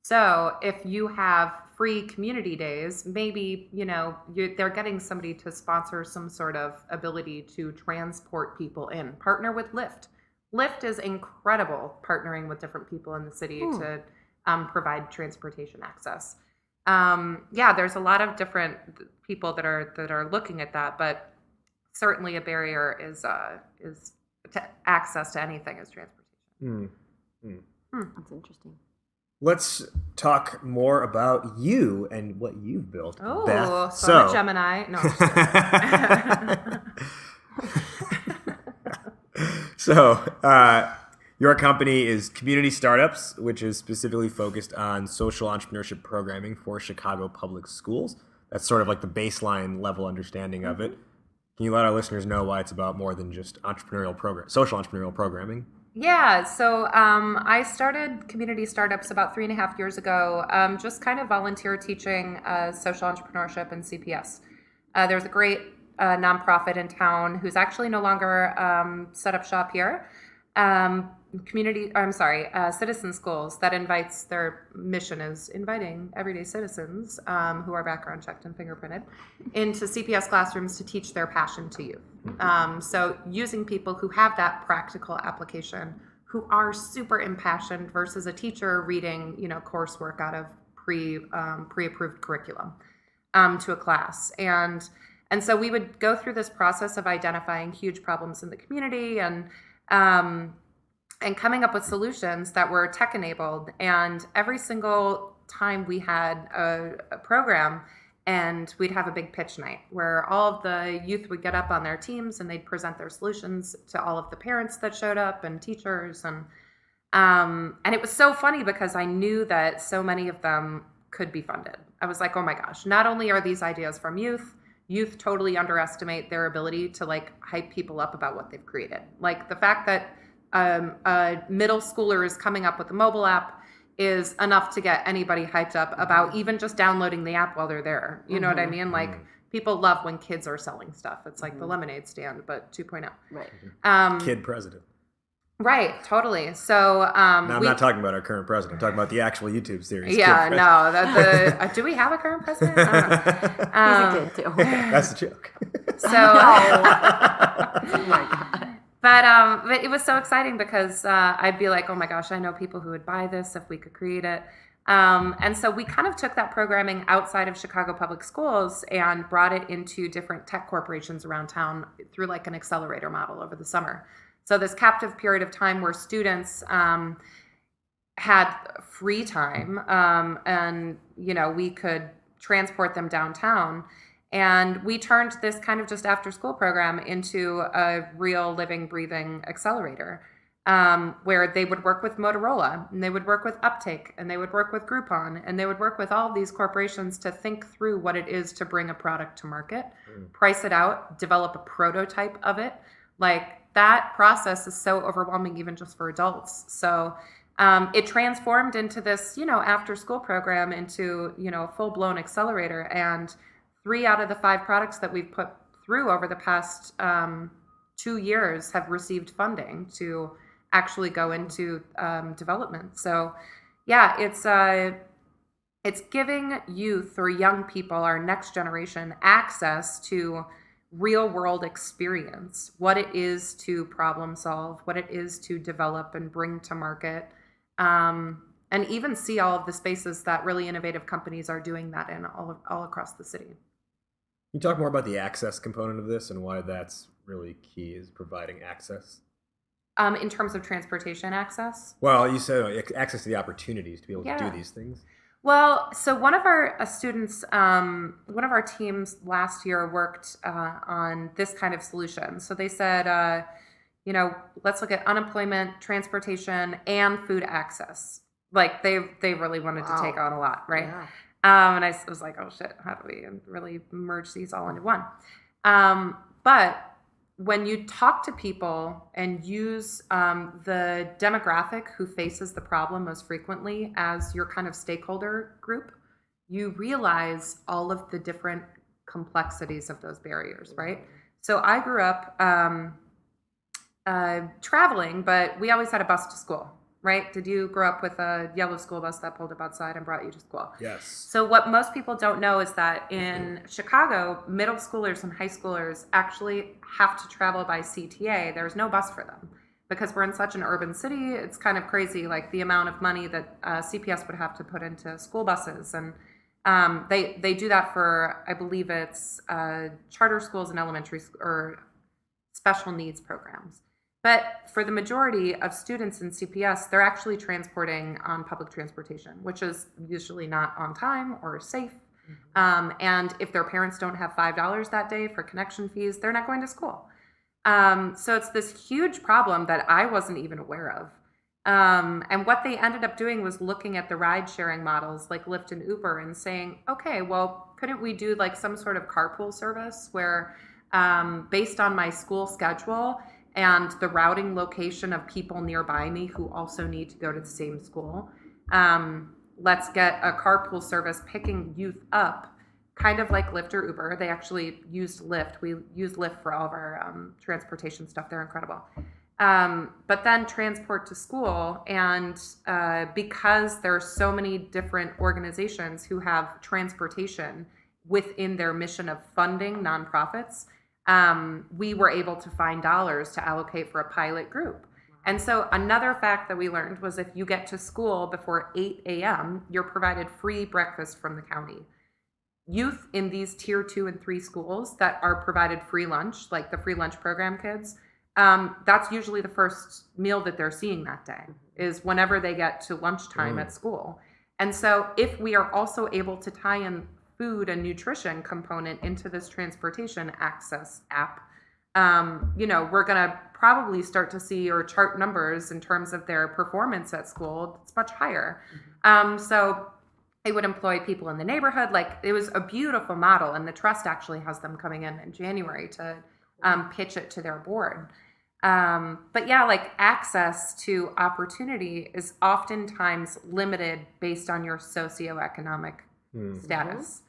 So if you have free community days, maybe, they're getting somebody to sponsor some sort of ability to transport people in. Partner with Lyft. Lyft is incredible partnering with different people in the city to provide transportation access. There's a lot of different people that are looking at that, but certainly a barrier is access to anything is transportation.
That's interesting.
Let's talk more about you and what you've built,
Oh,
Beth.
so I'm a Gemini. No.
So, your company is Community Startups, which is specifically focused on social entrepreneurship programming for Chicago public schools. That's sort of like the baseline level understanding of it. Can you let our listeners know why it's about more than just social entrepreneurial programming?
Yeah, so I started Community Startups about 3.5 years ago, just kind of volunteer teaching social entrepreneurship and CPS. There's a great nonprofit in town who's actually no longer set up shop here. Citizen Schools that invites, their mission is inviting everyday citizens who are background checked and fingerprinted into CPS classrooms to teach their passion to youth. So using people who have that practical application, who are super impassioned versus a teacher reading, coursework out of pre-approved curriculum to a class. And so we would go through this process of identifying huge problems in the community and coming up with solutions that were tech-enabled. And every single time we had a program, and we'd have a big pitch night where all of the youth would get up on their teams and they'd present their solutions to all of the parents that showed up and teachers. And it was so funny because I knew that so many of them could be funded. I was like, oh my gosh, not only are these ideas from youth totally underestimate their ability to like hype people up about what they've created. Like the fact that a middle schooler is coming up with a mobile app is enough to get anybody hyped up about even just downloading the app while they're there. You know what I mean? Like people love when kids are selling stuff. It's like the lemonade stand, but 2.0.
Right.
Kid president.
Right, totally. So
Now, I'm not talking about our current president. I'm talking about the actual YouTube series.
Yeah, no. Do we have a current president? I don't know.
He's a kid too.
That's the joke.
So,
Oh my god.
but it was so exciting because I'd be like, oh my gosh, I know people who would buy this if we could create it. And so we kind of took that programming outside of Chicago Public Schools and brought it into different tech corporations around town through like an accelerator model over the summer. So this captive period of time where students had free time and, we could transport them downtown. And we turned this kind of just after school program into a real living, breathing accelerator where they would work with Motorola and they would work with Uptake and they would work with Groupon and they would work with all of these corporations to think through what it is to bring a product to market, price it out, develop a prototype of it. Like that process is so overwhelming even just for adults. So it transformed into this, after school program into, a full-blown accelerator. And 3 out of the 5 products that we've put through over the past 2 years have received funding to actually go into development. So yeah, it's giving youth or young people, our next generation, access to real world experience, what it is to problem solve, what it is to develop and bring to market, and even see all of the spaces that really innovative companies are doing that in all across the city.
Can you talk more about the access component of this and why that's really key, is providing access?
In terms of transportation access?
Well, you said access to the opportunities to be able to do these things.
Well, so one of our students, one of our teams last year worked on this kind of solution. So they said, let's look at unemployment, transportation, and food access. Like they really wanted to take on a lot, right?
Yeah.
And I was like, oh shit, how do we really merge these all into one? But when you talk to people and use the demographic who faces the problem most frequently as your kind of stakeholder group, you realize all of the different complexities of those barriers, right? So I grew up traveling, but we always had a bus to school, right? Did you grow up with a yellow school bus that pulled up outside and brought you to school?
Yes.
So what most people don't know is that in Chicago, middle schoolers and high schoolers actually have to travel by CTA. There's no bus for them because we're in such an urban city. It's kind of crazy, like the amount of money that CPS would have to put into school buses. And they do that for, I believe it's charter schools and elementary or special needs programs. But for the majority of students in CPS, they're actually transporting on public transportation, which is usually not on time or safe. And if their parents don't have $5 that day for connection fees, they're not going to school. So it's this huge problem that I wasn't even aware of. And what they ended up doing was looking at the ride sharing models like Lyft and Uber and saying, okay, well, couldn't we do like some sort of carpool service where based on my school schedule and the routing location of people nearby me who also need to go to the same school, let's get a carpool service picking youth up, kind of like Lyft or Uber. They actually used Lyft. We use Lyft for all of our transportation stuff. They're incredible. But then transport to school. And because there are so many different organizations who have transportation within their mission of funding nonprofits, we were able to find dollars to allocate for a pilot group. And so another fact that we learned was if you get to school before 8 a.m., you're provided free breakfast from the county. Youth in these tier 2 and 3 schools that are provided free lunch, like the free lunch program kids, that's usually the first meal that they're seeing that day, is whenever they get to lunchtime at school. And so if we are also able to tie in food and nutrition component into this transportation access app, we're going to probably start to see or chart numbers in terms of their performance at school. It's much higher. So it would employ people in the neighborhood. Like it was a beautiful model, and the trust actually has them coming in January to pitch it to their board. But yeah, like access to opportunity is oftentimes limited based on your socioeconomic status,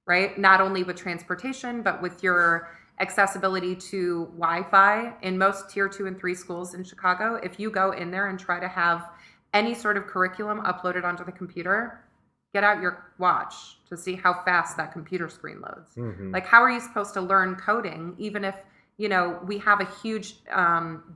right? Not only with transportation, but with your accessibility to Wi-Fi in most tier 2 and 3 schools in Chicago. If you go in there and try to have any sort of curriculum uploaded onto the computer, get out your watch to see how fast that computer screen loads. Like, how are you supposed to learn coding, even if, we have a huge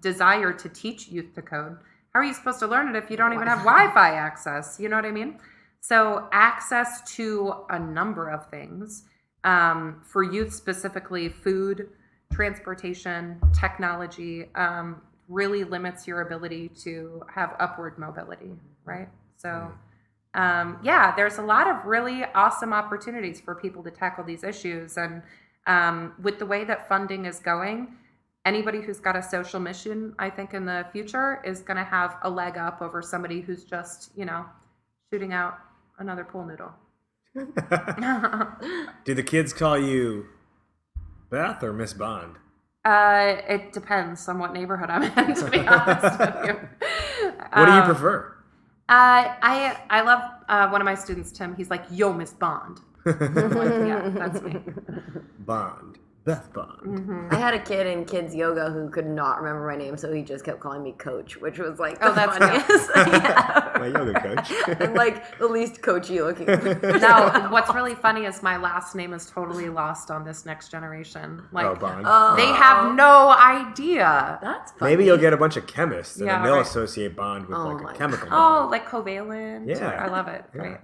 desire to teach youth to code? How are you supposed to learn it if you don't even have Wi-Fi access? You know what I mean? So access to a number of things, for youth specifically, food, transportation, technology, really limits your ability to have upward mobility, right? So there's a lot of really awesome opportunities for people to tackle these issues. And with the way that funding is going, anybody who's got a social mission, I think in the future is going to have a leg up over somebody who's just, shooting out another pool noodle.
Do the kids call you Beth or Miss Bond?
It depends on what neighborhood I'm in, to be honest with you.
What do you prefer?
I love one of my students, Tim. He's like, "Yo, Miss Bond." I'm like, yeah, that's me.
Bond. Beth Bond.
I had a kid in kids yoga who could not remember my name, so he just kept calling me Coach, which was like the
that's
funniest. Yeah.
My yoga coach.
I'm like the least coachy looking.
No, what's really funny is my last name is totally lost on this next generation. Like,
Bond.
they have no idea.
That's funny.
Maybe you'll get a bunch of chemists, and then they'll
right.
associate Bond with like a chemical.
Oh, like covalent.
Yeah.
I love it. Great.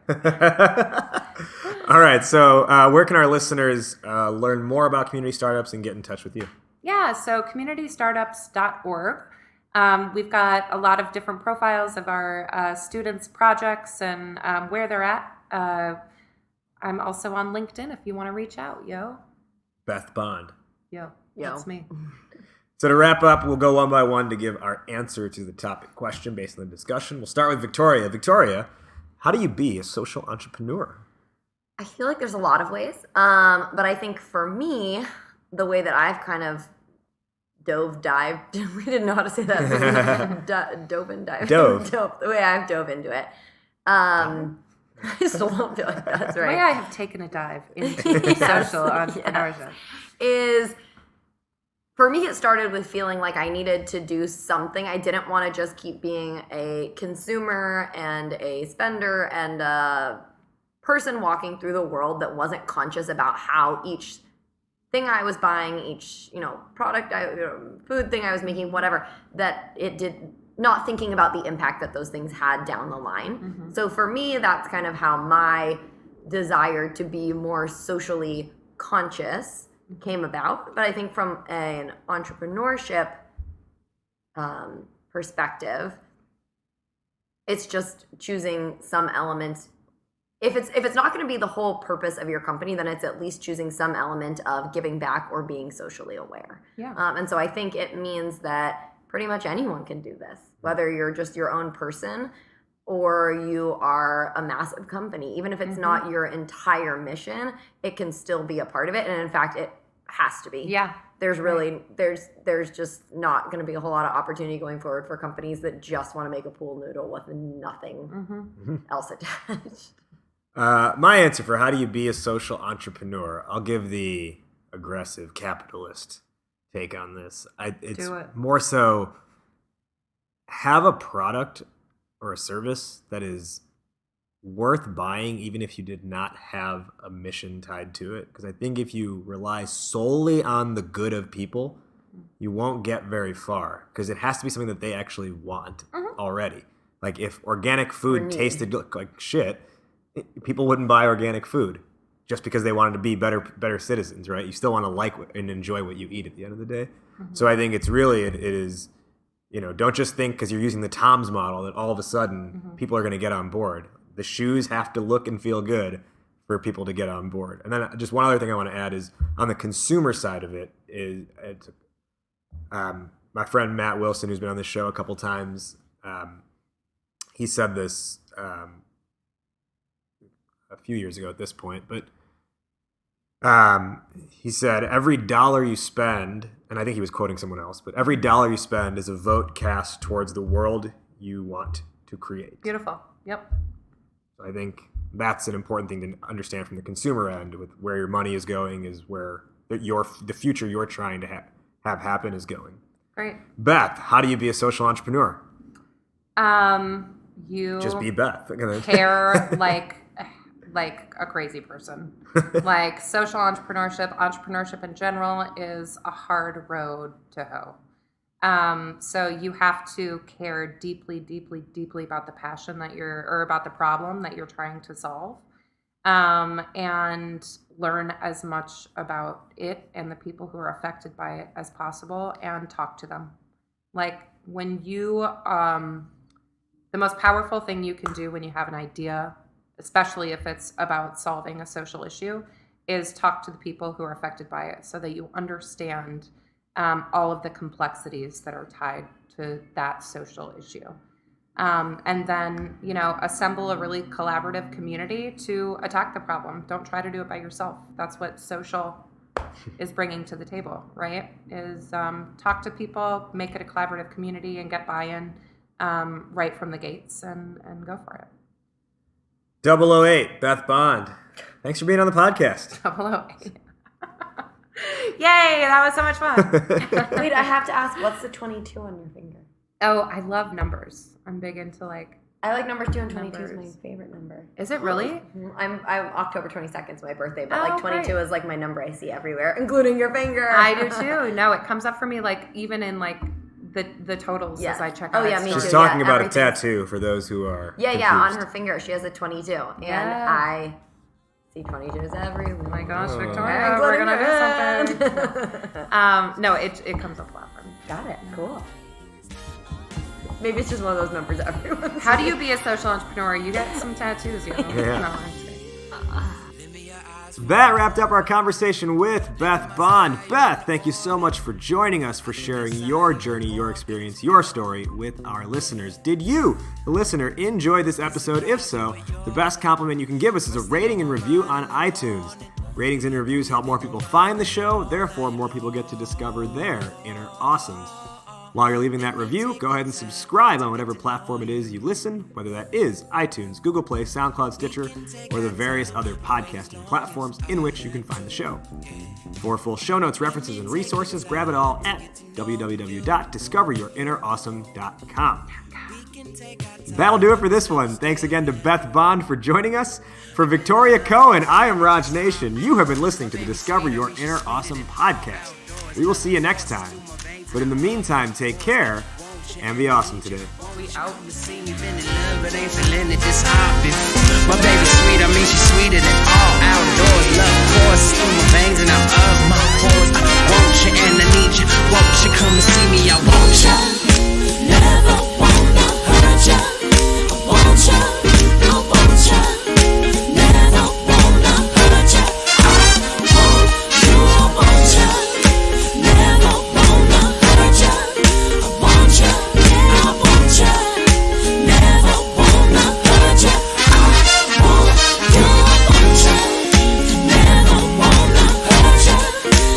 All right. So, where can our listeners learn more about community startups and get in touch with you?
Yeah, so communitystartups.org. We've got a lot of different profiles of our students' projects and where they're at. I'm also on LinkedIn if you want to reach out, yo.
Beth Bond.
Yo,
Yo.
that's me.
So to wrap up, we'll go one by one to give our answer to the topic question based on the discussion. We'll start with Victoria. Victoria, how do you be a social entrepreneur?
I feel like there's a lot of ways, but I think for me, the way that I've kind of dived. We didn't know how to say that. Dove. The way I've dove into it. I still don't feel like that's
The
right.
way I have taken a dive into social entrepreneurship.
Is for me, it started with feeling like I needed to do something. I didn't want to just keep being a consumer and a spender and a person walking through the world that wasn't conscious about how each thing I was buying, each product, food thing I was making, whatever, that it did not thinking about the impact that those things had down the line. Mm-hmm. So for me, that's kind of how my desire to be more socially conscious came about. But I think from an entrepreneurship perspective, it's just choosing some elements. If it's not going to be the whole purpose of your company, then it's at least choosing some element of giving back or being socially aware.
Yeah.
And so I think it means that pretty much anyone can do this, whether you're just your own person or you are a massive company. Even if it's not your entire mission, it can still be a part of it. And in fact, it has to be.
Yeah.
There's really, there's just not going to be a whole lot of opportunity going forward for companies that just want to make a pool noodle with nothing else attached.
My answer for how do you be a social entrepreneur, I'll give the aggressive capitalist take on this. It's more so have a product or a service that is worth buying even if you did not have a mission tied to it. Because I think if you rely solely on the good of people, you won't get very far because it has to be something that they actually want already. Like if organic food tasted like shit, people wouldn't buy organic food just because they wanted to be better citizens, right? You still want to like and enjoy what you eat at the end of the day. So I think it is, don't just think because you're using the Tom's model that all of a sudden people are going to get on board. The shoes have to look and feel good for people to get on board. And then just one other thing I want to add is on the consumer side of it is my friend Matt Wilson, who's been on this show a couple times, he said this a few years ago at this point, but he said every dollar you spend, and I think he was quoting someone else, but every dollar you spend is a vote cast towards the world you want to create.
Beautiful. Yep.
So I think that's an important thing to understand from the consumer end. With where your money is going is where the future you're trying to have happen is going.
Great.
Beth, how do you be a social entrepreneur?
You
Just be Beth.
care like a crazy person. Like social entrepreneurship in general is a hard road to hoe. So you have to care deeply, deeply, deeply about the passion about the problem that you're trying to solve. And learn as much about it and the people who are affected by it as possible and talk to them. Like when you, the most powerful thing you can do when you have an idea, especially if it's about solving a social issue, is talk to the people who are affected by it so that you understand all of the complexities that are tied to that social issue. And then, assemble a really collaborative community to attack the problem. Don't try to do it by yourself. That's what social is bringing to the table, right? Is talk to people, make it a collaborative community, and get buy-in right from the gates and go for it.
008, Beth Bond. Thanks for being on the podcast.
008. Yay, that was so much fun.
Wait, I have to ask, what's the 22 on your finger?
Oh, I love numbers. I'm big into
I like numbers 2 and 22
numbers.
is my favorite number.
Is it really?
I'm October 22nd is my birthday, but
Oh,
22
great.
is like my number I see everywhere, including your finger.
I do too. No, it comes up for me even in the totals
Yeah.
as I check
Oh,
out.
yeah, me
She's
too.
talking about
everything.
a tattoo for those who are
Yeah,
confused.
on her finger she has a 22, and
Yeah.
I see 22s everywhere.
Oh my gosh,
Oh.
Victoria, we're gonna do something.
something.
No, it comes up a lot for me.
Got it. Cool. Maybe it's just one of those numbers everyone.
How do you be a social entrepreneur? You get some tattoos,
Yeah.
No, I'm just kidding.
That wrapped up our conversation with Beth Bond. Beth, thank you so much for joining us, for sharing your journey, your experience, your story with our listeners. Did you, the listener, enjoy this episode? If so, the best compliment you can give us is a rating and review on iTunes. Ratings and reviews help more people find the show, therefore more people get to discover their inner awesomes. While you're leaving that review, go ahead and subscribe on whatever platform it is you listen, whether that is iTunes, Google Play, SoundCloud, Stitcher, or the various other podcasting platforms in which you can find the show. For full show notes, references, and resources, grab it all at www.discoveryourinnerawesome.com. That'll do it for this one. Thanks again to Beth Bond for joining us. For Victoria Cohen, I am Raj Nation. You have been listening to the Discover Your Inner Awesome podcast. We will see you next time. But in the meantime, take care and be awesome today.
We out in the scene, we've been in love, but ain't feeling it this obvious. My baby's sweet, she's sweeter than all outdoors. Love course through my veins and out of my pores. I want you and I need you. Won't you come and see me? I want you.
Never wanna hurt you. I want you. I want you. Never wanna hurt you. I want you. I want you. Never wanna hurt you. I want you. Yeah, I want you. Never wanna hurt you. I want you. I want you. Never wanna hurt you.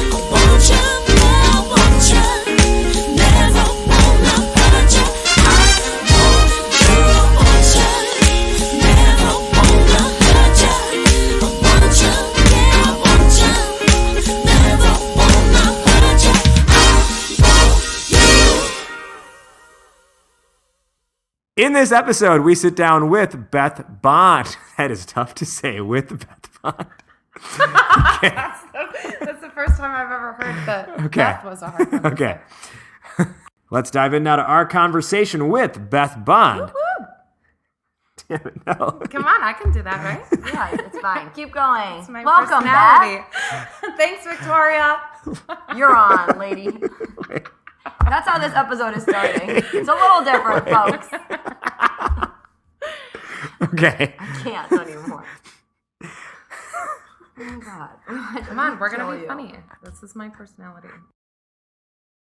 I want you. Yeah, I want you. Never wanna hurt you. I want you. I want you. Never wanna hurt you. I want you. Yeah, I want you. Never wanna hurt you. I want you.
In this episode, we sit down with Beth Bond. That is tough to say, with Beth Bond.
That's the first time I've ever heard that.
Okay.
Beth was a hard one to
Okay.
say.
Let's dive in now to our conversation with Beth Bond. Damn it, no.
Come on, I can do that, right?
Yeah, it's fine. Keep going.
It's my
Welcome,
personality.
Beth.
Thanks, Victoria.
You're on, lady. That's how this episode is starting. It's a little different, folks.
Okay.
I can't anymore. Oh my god.
Come on, we're gonna
Kill
be
you.
funny. This is my personality.